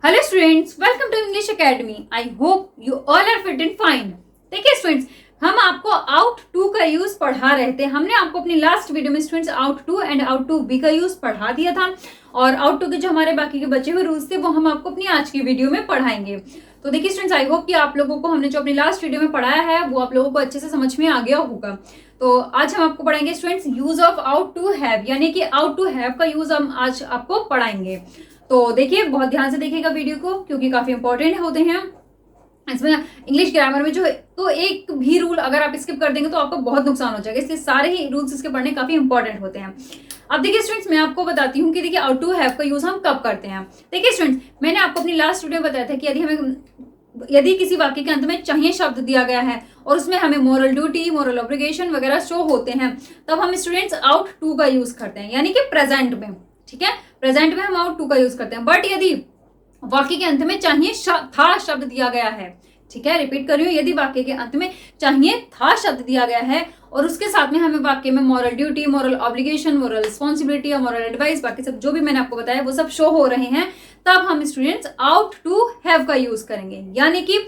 Hello students, welcome to English Academy. I hope you all are fit and fine. देखिए students, हम आपको out to का use पढ़ा रहे थे। हमने आपको अपनी लास्ट वीडियो में students ought to and ought to be का यूज पढ़ा दिया था और आउट टू के जो हमारे बाकी के बचे हुए रूल्स थे वो हम आपको अपनी आज की वीडियो में पढ़ाएंगे। तो देखिए स्टूडेंट्स, आई होप कि आप लोगों को हमने जो अपनी लास्ट वीडियो में पढ़ाया है वो आप लोगों को अच्छे से समझ में आ गया होगा। तो आज हम आपको पढ़ाएंगे students use of ought to have, यानी कि आउट टू हैव का यूज हम आज आपको पढ़ाएंगे। तो देखिए, बहुत ध्यान से देखिएगा वीडियो को क्योंकि काफी इंपॉर्टेंट होते हैं इसमें इंग्लिश ग्रामर में। जो है तो एक भी रूल अगर आप स्किप कर देंगे तो आपको बहुत नुकसान हो जाएगा, इसलिए सारे ही रूल्स इसके पढ़ने काफी इंपॉर्टेंट होते हैं। अब देखिए स्टूडेंट्स, मैं आपको बताती हूँ कि देखिए आउट टू हैव का यूज हम कब करते हैं। देखिए स्टूडेंट्स, मैंने आपको अपनी लास्ट वीडियो में बताया था कि यदि किसी वाक्य के अंत में चाहिए शब्द दिया गया है और उसमें हमें मोरल ड्यूटी, मोरल ऑब्लिगेशन वगैरह शो होते हैं, तब हम स्टूडेंट्स आउट टू का यूज करते हैं, यानी कि प्रेजेंट में। ठीक है, प्रेजेंट में हम आउट टू का यूज करते हैं। बट यदि वाक्य के अंत में चाहिए था शब्द दिया गया है, ठीक है, रिपीट कर रही हूँ, यदि वाक्य के अंत में चाहिए था शब्द दिया गया है और उसके साथ में हमें वाक्य में moral duty, moral obligation, moral responsibility और मॉरल एडवाइस, बाकी सब जो भी मैंने आपको बताया वो सब शो हो रहे हैं, तब हम स्टूडेंट्स आउट टू हैव का यूज करेंगे। यानी कि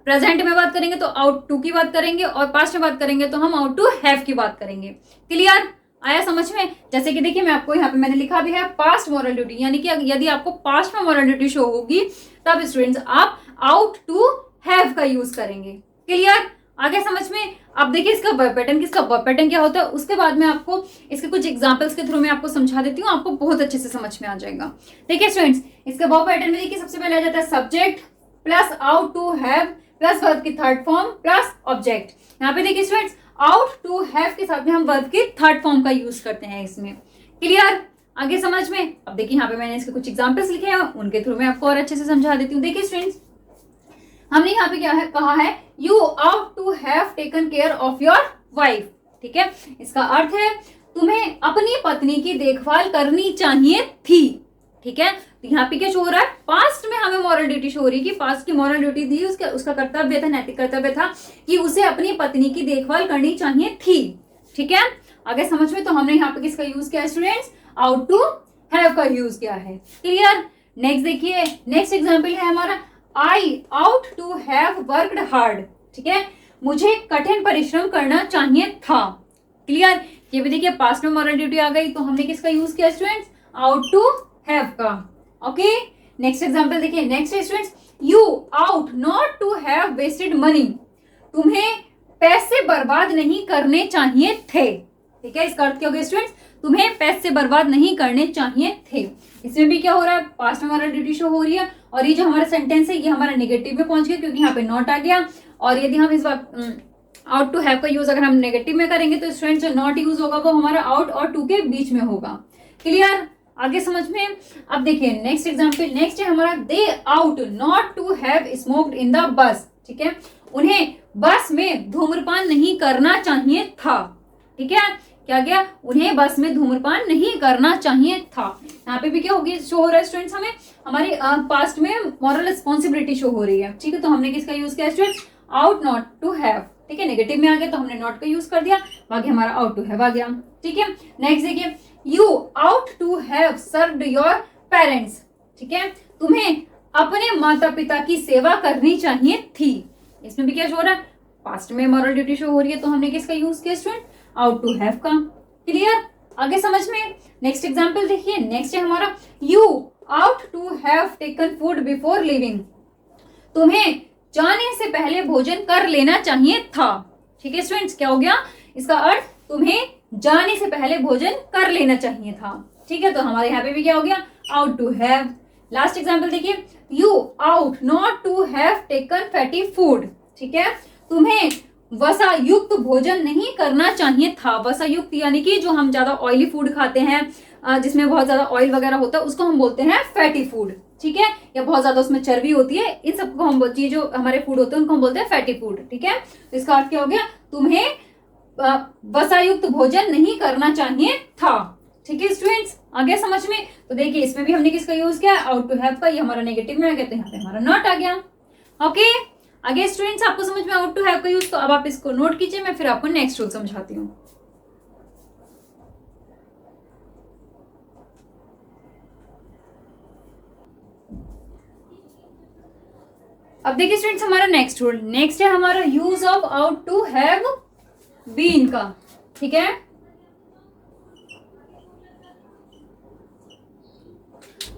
प्रेजेंट में बात करेंगे तो आउट टू की बात करेंगे और पास्ट में बात करेंगे तो हम आउट टू हैव की बात करेंगे। क्लियर? आया समझ में? जैसे कि देखिए, मैं आपको यहाँ पे मैंने लिखा भी है पास्ट मॉरल ड्यूटी, यानी कि यदि आपको पास्ट में मॉरल ड्यूटी शो होगी तब स्टूडेंट्स आप आउट टू हैव का यूज करेंगे। क्लियर? आगे समझ में? अब देखिए इसका वर्ब पैटर्न, किसका वर्ब पैटर्न क्या होता है उसके बाद में आपको इसके कुछ एग्जांपल्स के थ्रू मैं आपको समझा देती हूँ, आपको बहुत अच्छे से समझ में आ जाएगा। देखिए स्टूडेंट्स, इसका वर्ब पैटर्न में देखिए सबसे पहले आ जाता है subject plus ought to have plus verb की थर्ड फॉर्म प्लस ऑब्जेक्ट। यहाँ पे देखिए स्टूडेंट्स, आउट टू हैव के साथ में हम वर्ब की थर्ड फॉर्म का यूज करते हैं इसमें। क्लियर? आगे समझ में? अब देखिए यहाँ पे मैंने इसके कुछ एग्जांपल्स लिखे हैं, उनके थ्रू मैं आपको और अच्छे से समझा देती हूँ। देखिए स्टूडेंट्स, हमने यहाँ पे क्या है कहा है, you ought to have taken care of your wife. ठीक है, इसका अर्थ है तुम्हें अपनी पत्नी की देखभाल करनी चाहिए थी। ठीक है, तो यहाँ पे क्या शो हो रहा है, पास्ट में हमें मॉरल ड्यूटी शो हो रही है कि पास्ट की मॉरल ड्यूटी थी, उसका कर्तव्य था, नैतिक कर्तव्य था कि उसे अपनी पत्नी की देखभाल करनी चाहिए थी। ठीक है, आगे समझ में? तो हमने यहाँ पे किसका यूज किया स्टूडेंट्स, आउट टू हैव का यूज किया है। क्लियर? नेक्स्ट देखिए, नेक्स्ट एग्जाम्पल है हमारा I ought to have worked hard. ठीक है, मुझे कठिन परिश्रम करना चाहिए था। क्लियर? ये भी देखिए पास्ट में मॉरल ड्यूटी आ गई तो हमने किसका यूज किया स्टूडेंट्स, आउट टू हैव का। ओके, नेक्स्ट एग्जांपल देखिए, next students, you ought not to have wasted money. तुम्हें पैसे बर्बाद नहीं करने चाहिए थे। ठीक है, इसका अर्थ क्या हो गया स्टूडेंट्स, तुम्हें पैसे बर्बाद नहीं करने चाहिए थे। इसमें भी क्या हो रहा है, पास्ट में हमारा ड्यूटी शो हो रही है और ये जो हमारा सेंटेंस है ये हमारा नेगेटिव में पहुंच गया क्योंकि यहाँ पे नॉट आ गया। और यदि हम इस बात आउट टू हैव का यूज अगर हम नेगेटिव में करेंगे तो स्टूडेंट्स जो नॉट यूज होगा वो हमारा आउट और टू के बीच में होगा। क्लियर? आगे समझ में? अब देखिए नेक्स्ट एग्जाम्पल, नेक्स्ट है हमारा they ought not to have smoked in the bus. ठीक है, उन्हें बस में धूम्रपान नहीं करना चाहिए था। ठीक है, क्या गया, उन्हें बस में धूम्रपान नहीं करना चाहिए था। यहाँ पे भी क्या होगी, शो हो रहा है स्टूडेंट्स, हमें हमारी पास्ट में मॉरल रिस्पॉन्सिबिलिटी शो हो रही है। ठीक है, तो हमने किसका यूज किया students, ought not to have. ठीक है, नेगेटिव में आ गया तो हमने नॉट का यूज कर दिया, बाकी हमारा आउट टू हैव आ गया। ठीक है, नेक्स्ट देखिए, you ought to have served your parents. ठीक है, तुम्हें अपने माता पिता की सेवा करनी चाहिए थी। इसमें भी क्या शो हो रहा है, पास्ट में मॉरल ड्यूटी शो हो रही है तो हमने किसका यूज किया स्टूडेंट, आउट टू हैव का। क्लियर? आगे समझ में? नेक्स्ट एग्जांपल देखिए, नेक्स्ट है हमारा you ought to have taken food before leaving. तुम्हें जाने से पहले भोजन कर लेना चाहिए था। ठीक है स्टूडेंट्स, क्या हो गया, इसका अर्थ तुम्हें जाने से पहले भोजन कर लेना चाहिए था। ठीक है, तो हमारे यहाँ पे भी क्या हो गया, ought to have. Last example देखिए, you ought not to have taken fatty food. ठीक है, तुम्हें वसा युक्त भोजन नहीं करना चाहिए था। वसा युक्त यानी कि जो हम ज्यादा ऑयली फूड खाते हैं, जिसमें बहुत ज्यादा ऑयल वगैरह होता है, उसको हम बोलते हैं फैटी फूड। ठीक है, या बहुत ज्यादा उसमें चर्बी होती है, इन सबको हम बोलते हैं, जो हमारे फूड होते हैं उनको हम बोलते हैं फैटी फूड। ठीक है, तो इसका अर्थ क्या हो गया, तुम्हें वसा युक्त भोजन नहीं करना चाहिए था। ठीक है स्टूडेंट्स, आ गया समझ में? तो देखिए इसमें भी हमने किसका यूज किया, आउट टू हैव का। ये हमारा नेगेटिव में आ गया तो यहाँ पे हमारा नॉट आ गया। ओके, आगे स्टूडेंट्स आपको समझ में आउट टू हैव का यूज, तो अब आप इसको नोट कीजिए, मैं फिर आपको नेक्स्ट रूल समझाती हूँ। अब देखिए स्टूडेंट्स हमारा नेक्स्ट रूल, नेक्स्ट है हमारा use of ought to have been का, ठीक है।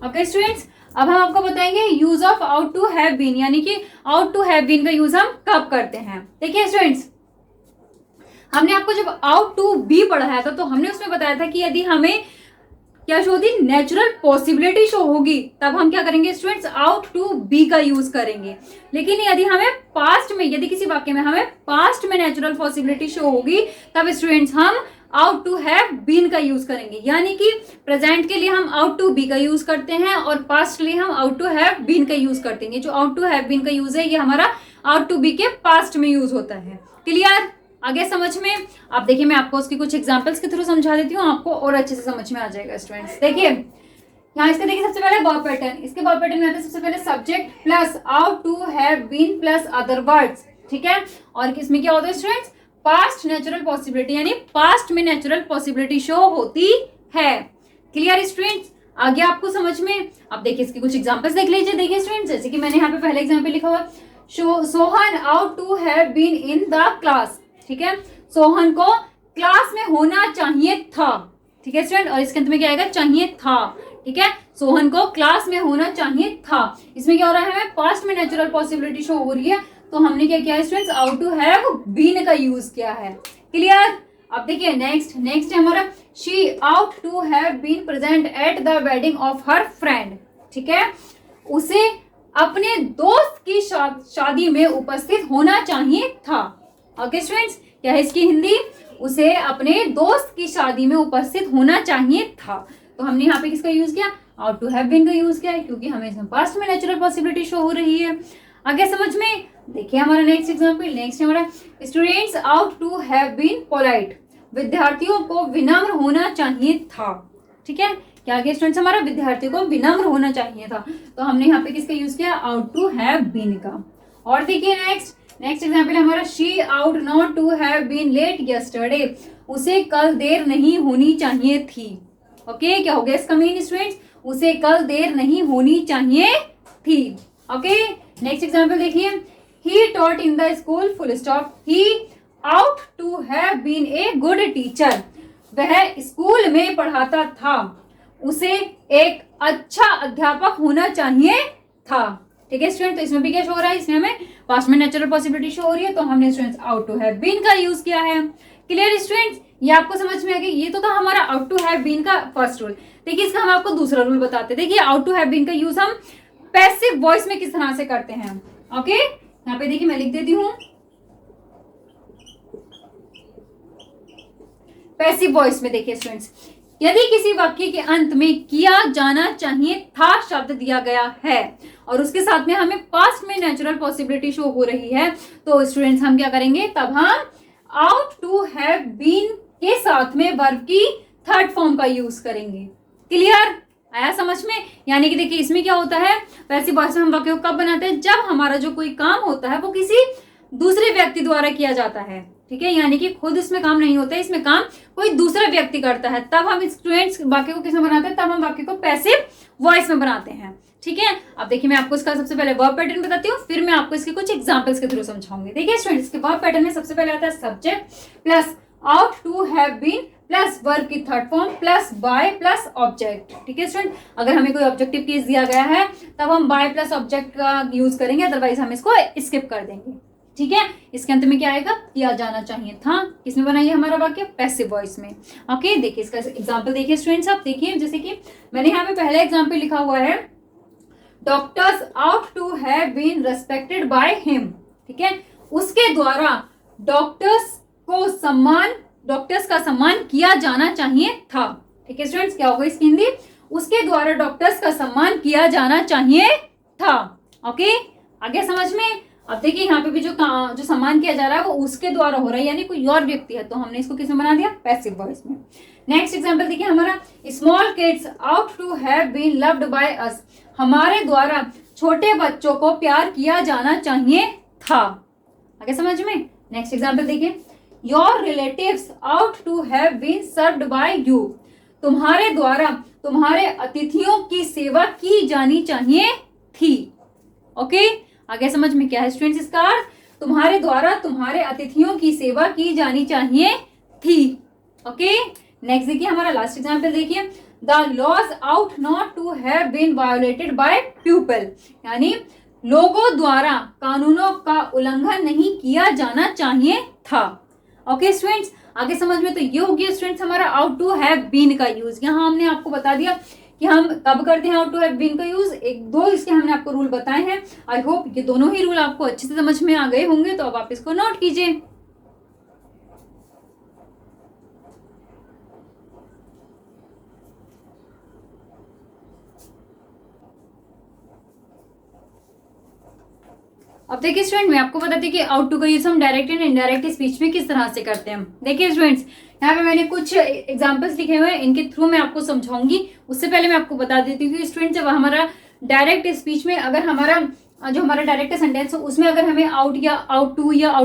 ओके स्टूडेंट्स, अब हम आपको बताएंगे use of ought to have been, यानी कि आउट टू हैव बीन का यूज हम कब करते हैं। देखिए स्टूडेंट्स, हमने आपको जब आउट टू बी पढ़ाया था तो हमने उसमें बताया था कि यदि हमें क्या शो होती, नेचुरल पॉसिबिलिटी शो होगी, तब हम क्या करेंगे स्टूडेंट्स, आउट टू बी का यूज करेंगे। लेकिन यदि हमें पास्ट में, यदि किसी वाक्य में हमें पास्ट में नेचुरल पॉसिबिलिटी शो होगी, तब स्टूडेंट्स हम आउट टू हैव बीन का यूज करेंगे। यानी कि प्रेजेंट के लिए हम आउट टू बी का यूज करते हैं और पास्ट के लिए हम आउट टू हैव बीन का यूज करते हैं। जो आउट टू हैव बीन का यूज है ये हमारा आउट टू बी के पास्ट में यूज होता है। क्लियर, आगे समझ में? आप देखिए मैं आपको उसकी कुछ एग्जांपल्स के थ्रू समझा देती हूँ, आपको और अच्छे से समझ में आ जाएगा स्टूडेंट्स। देखिए यहाँ इसके देखिए सबसे पहले वर्ब पैटर्न, इसके वर्ब पैटर्न में आता है सबसे पहले subject plus ought to have been plus other words, ठीक है। और किसमें क्या होता है स्टूडेंट्स, पास्ट नेचुरल पॉसिबिलिटी, यानी पास्ट में नेचुरल पॉसिबिलिटी शो होती है। क्लियर स्टूडेंट्स, आगे आपको समझ में? अब देखिए इसके कुछ एग्जांपल्स देख लीजिए। देखिए स्टूडेंट्स, जैसे कि मैंने यहाँ पे पहले एग्जांपल लिखा हुआ, Sohan ought to have been in the class, ठीक है। सोहन को क्लास में होना चाहिए था, ठीक है स्टूडेंट। और इसके अंत में क्या आएगा, चाहिए था, ठीक है। सोहन को क्लास में होना चाहिए था। इसमें क्या हो रहा है, हमें पास्ट में नेचुरल पॉसिबिलिटी शो हो रही है, तो हमने क्या किया है students, ought to have been का यूज किया है। क्लियर। अब देखिए नेक्स्ट है हमारा, she ought to have been present at the wedding of her friend, ठीक है। उसे अपने दोस्त की शादी में उपस्थित होना चाहिए था। ओके स्टूडेंट्स, क्या है इसकी हिंदी, उसे अपने दोस्त की शादी में उपस्थित होना चाहिए था। तो हमने यहाँ पे किसका यूज किया, आउट टू हैव बीन का यूज किया है, क्योंकि हमें इसमें पास्ट में नेचुरल पॉसिबिलिटी शो हो रही है। आगे समझ में? देखिए हमारा नेक्स्ट एग्जांपल, नेक्स्ट हमारा, students ought to have been polite, विद्यार्थियों को विनम्र होना चाहिए था, ठीक है। क्या आगे स्टूडेंट्स हमारा, विद्यार्थियों को विनम्र होना चाहिए था, तो हमने यहाँ पे किसका यूज किया, आउट टू हैव बीन का। और देखिए नेक्स्ट एग्जांपल हमारा, she ought not to have been late yesterday, उसे कल देर नहीं होनी चाहिए थी। ओके, क्या हो गया इसका मीन स्टूडेंट्स, उसे कल देर नहीं होनी चाहिए थी। ओके, नेक्स्ट एग्जांपल देखिए, he taught in the school full stop, he ought to have been a good teacher, वह स्कूल में पढ़ाता था, उसे एक अच्छा अध्यापक होना चाहिए था। ठीक है स्टूडेंट, तो इसमें भी क्या शो हो रहा है, इसमें हमें पास्ट में नेचुरल पॉसिबिलिटी शो हो रही है, तो हमने students ought to have been का यूज किया है। क्लियर स्टूडेंट्स, ये आपको समझ में आ गया। ये तो था हमारा आउट टू हैव बीन का फर्स्ट रूल। देखिए इसका हम आपको दूसरा रूल बताते हैं। देखिए आउट टू हैव बीन का यूज हम पैसिव वॉइस में किस तरह से करते हैं। ओके, यहाँ पे देखिए मैं लिख देती हूँ, पैसिव वॉइस में देखिए स्टूडेंट्स, यदि किसी वाक्य के अंत में किया जाना चाहिए था शब्द दिया गया है और उसके साथ में हमें पास्ट में नेचुरल पॉसिबिलिटी शो हो रही है, तो स्टूडेंट्स हम क्या करेंगे, तब हम आउट टू हैव बीन के साथ में वर्ब की थर्ड फॉर्म का यूज करेंगे। क्लियर, आया समझ में? यानी कि देखिए इसमें क्या होता है, पैसिव वॉइस में हम वाक्य को कब बनाते हैं, जब हमारा जो कोई काम होता है वो किसी दूसरे व्यक्ति द्वारा किया जाता है। ठीक है, यानी कि खुद इसमें काम नहीं होता है, इसमें काम कोई दूसरा व्यक्ति करता है, तब हम स्टूडेंट्स वाक्य को किसमें बनाते हैं, तब हम वाक्य को पैसिव वॉइस में बनाते हैं। ठीक है, अब देखिए मैं आपको इसका सबसे पहले वर्ब पैटर्न बताती हूँ, फिर मैं आपको इसके कुछ एग्जांपल्स के थ्रू समझाऊंगी। देखिए स्टूडेंट्स, इसके वर्ब पैटर्न में सबसे पहले आता है subject plus ought to have been plus verb की third form plus by plus object. ठीक है स्टूडेंट, अगर हमें कोई ऑब्जेक्टिव केस दिया गया है तब हम बाय प्लस ऑब्जेक्ट का यूज करेंगे, अदरवाइज हम इसको स्किप कर देंगे। ठीक है, इसके अंत में क्या आएगा, किया जाना चाहिए था। किसमें बनाइए हमारा वाक्य, पैसिव वॉइस में। ओके, देखिए इसका एग्जांपल देखिए स्टूडेंट्स, आप देखिए जैसे कि मैंने यहाँ पे पहला एग्जांपल लिखा हुआ है, doctors ought to have been respected by him. ठीक है, उसके द्वारा डॉक्टर्स का सम्मान किया जाना चाहिए था। ठीक है स्टूडेंट्स, क्या होगा इसकी हिंदी, उसके द्वारा डॉक्टर्स का सम्मान किया जाना चाहिए था। ओके, आगे समझ में? अब देखिए यहाँ पे भी जो सम्मान किया जा रहा है वो उसके द्वारा हो रहा है, यानी कोई और व्यक्ति है, तो हमने इसको किसमें बना दिया, पैसिव वॉइस में। नेक्स्ट एग्जांपल देखिए हमारा, small kids ought to have been loved by us, हमारे द्वारा छोटे बच्चों को प्यार किया जाना चाहिए था। आगे समझ में? नेक्स्ट एग्जांपल देखिए, your relatives ought to have been served by you, तुम्हारे द्वारा तुम्हारे अतिथियों की सेवा की जानी चाहिए थी। ओके, आगे समझ में क्या है स्टूडेंट्स इसका अर्थ? तुम्हारे द्वारा तुम्हारे अतिथियों की सेवा की जानी चाहिए थी। ओके, नेक्स्ट देखिए हमारा लास्ट एग्जाम्पल देखिए, the laws ought not to have been violated by people, यानी लोगों द्वारा कानूनों का उल्लंघन नहीं किया जाना चाहिए था। ओके स्टूडेंट्स, आगे समझ में तो ये हो गया स्टूडेंट्स हमारा आउट टू हैव बीन का यूज। यहाँ हमने आपको बता दिया कि हम कब करते हैं आउट टू हैव बीन का यूज, एक दो इसके हमने आपको रूल बताए हैं। आई होप ये दोनों ही रूल आपको अच्छे से समझ में आ गए होंगे, तो अब आप इसको नोट कीजिए। अब देखिए स्टूडेंट, मैं आपको बताती हूँ कि आउट टू का यूज हम डायरेक्ट एंड इनडायरेक्ट स्पीच में किस तरह से करते हैं। देखिए स्टूडेंट्स, यहाँ पे मैंने कुछ एग्जांपल्स लिखे हुए हैं, इनके थ्रू मैं आपको समझाऊंगी। उससे पहले मैं आपको बता देती हूँ कि स्टूडेंट जब हमारा डायरेक्ट स्पीच में अगर हमारा जो हमारा डायरेक्ट सेंटेंस हो उसमें अगर हमें आउट या आउट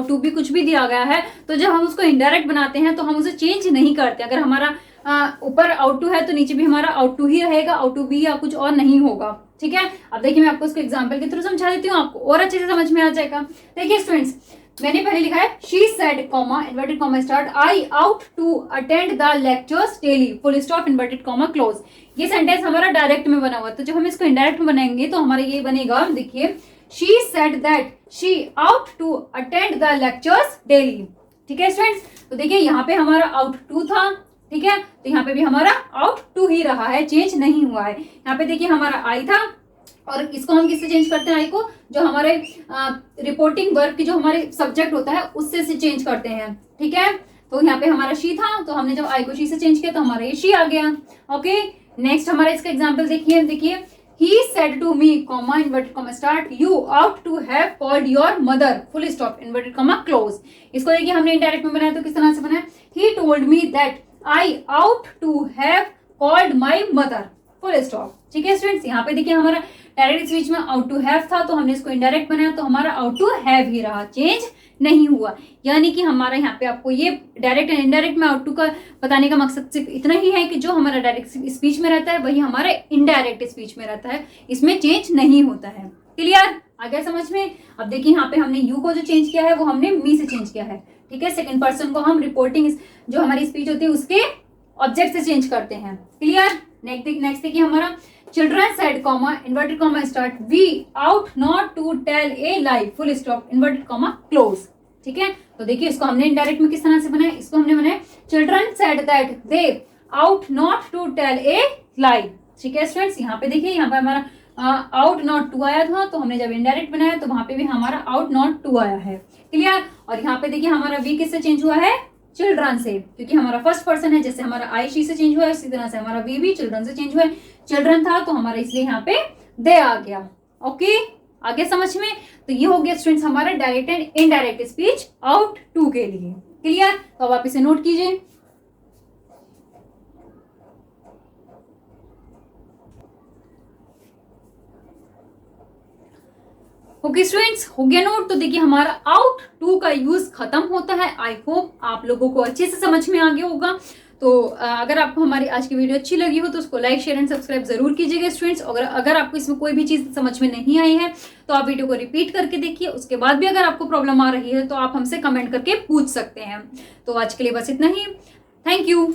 टू भी कुछ भी दिया गया है, तो जब हम उसको इनडायरेक्ट बनाते हैं तो हम उसे चेंज नहीं करते। अगर हमारा ऊपर आउट टू है तो नीचे भी हमारा आउट टू ही रहेगा, आउट टू बी या कुछ और नहीं होगा। ठीक है, अब देखिए मैं आपको इसको एग्जांपल के थ्रू समझा देती हूँ, आपको और अच्छे से समझ में आ जाएगा। देखिए स्टूडेंट्स, मैंने पहले लिखा है she said comma inverted comma start I ought to attend the lectures daily full stop inverted comma close. ये सेंटेंस हमारा डायरेक्ट में बना हुआ, तो जब हम इसको इनडायरेक्ट में बनाएंगे तो हमारा ये बनेगा, देखिए she said that she ought to attend the lectures daily. ठीक है स्टूडेंट्स, तो देखिए यहाँ पे हमारा आउट टू था, ठीक है, तो यहाँ पे भी हमारा आउट टू ही रहा है, चेंज नहीं हुआ है। यहाँ पे देखिए हमारा आई था, और इसको हम किससे चेंज करते हैं, आई को जो हमारे रिपोर्टिंग वर्क की जो हमारे सब्जेक्ट होता है उससे से चेंज करते हैं। ठीक है, तो यहाँ पे हमारा शी था, तो हमने जब आई को शी से चेंज किया तो हमारा ये शी आ गया। ओके, नेक्स्ट हमारा इसका एग्जाम्पल देखिए he said to me comma inverted comma start you ought to have called your mother full stop inverted comma close। इसको देखिए हमने इनडायरेक्ट में बनाया, तो किस तरह से बनाया, he told me that I ought to have called my mother full stop। ठीक है स्टूडेंट्स, यहाँ पे देखिए हमारा डायरेक्ट स्पीच में आउट टू हैव था, तो हमने इसको इनडायरेक्ट बनाया, तो हमारा आउट टू हैव ही रहा, चेंज नहीं हुआ। यानी कि हमारा यहाँ पे आपको ये डायरेक्ट एंड इनडायरेक्ट में आउट टू का बताने का मकसद सिर्फ इतना ही है कि जो हमारा डायरेक्ट स्पीच में रहता है वही हमारे इनडायरेक्ट स्पीच में रहता है, इसमें चेंज नहीं होता है। क्लियर, आ गया समझ में? अब देखिए यहाँ पे हमने यू को जो चेंज किया है वो हमने मी से चेंज किया है। ठीक है, सेकंड पर्सन को हम रिपोर्टिंग जो हमारी स्पीच होती है उसके ऑब्जेक्ट से चेंज करते हैं। क्लियर, नेक्स्ट देखिए हमारा children said comma inverted comma start we ought not to tell a lie full stop inverted comma close. ठीक है, तो देखिए इसको हमने इनडायरेक्ट में किस तरह से बनाया, इसको हमने बनाया children said that they ought not to tell a lie. ठीक है स्टूडेंट्स, यहाँ पे देखिए यहाँ पे हमारा आउट नॉट टू आया था, तो हमने जब इनडायरेक्ट बनाया तो वहां पे भी हमारा आउट नॉट टू आया है। क्लियर, और यहाँ पे देखिए हमारा वी किससे चेंज हुआ है, चिल्ड्रन से, क्योंकि हमारा फर्स्ट पर्सन है, जैसे हमारा आई शी से चेंज हुआ है इसी तरह से हमारा वी भी चिल्ड्रन से चेंज हुआ है। चिल्ड्रन था तो हमारा इसलिए यहाँ पे दे आ गया। ओके, आगे समझ में? तो ये हो गया स्टूडेंट्स हमारा direct and indirect speech ought to के लिए। क्लियर, तो अब आप इसे नोट कीजिए। ओके स्टूडेंट्स, हो गया नोट। तो देखिए हमारा आउट टू का यूज खत्म होता है। आई होप आप लोगों को अच्छे से समझ में आ गया होगा। तो अगर आपको हमारी आज की वीडियो अच्छी लगी हो तो उसको लाइक शेयर एंड सब्सक्राइब जरूर कीजिएगा स्टूडेंट्स। अगर आपको इसमें कोई भी चीज समझ में नहीं आई है तो आप वीडियो को रिपीट करके देखिए। उसके बाद भी अगर आपको प्रॉब्लम आ रही है तो आप हमसे कमेंट करके पूछ सकते हैं। तो आज के लिए बस इतना ही। Thank you.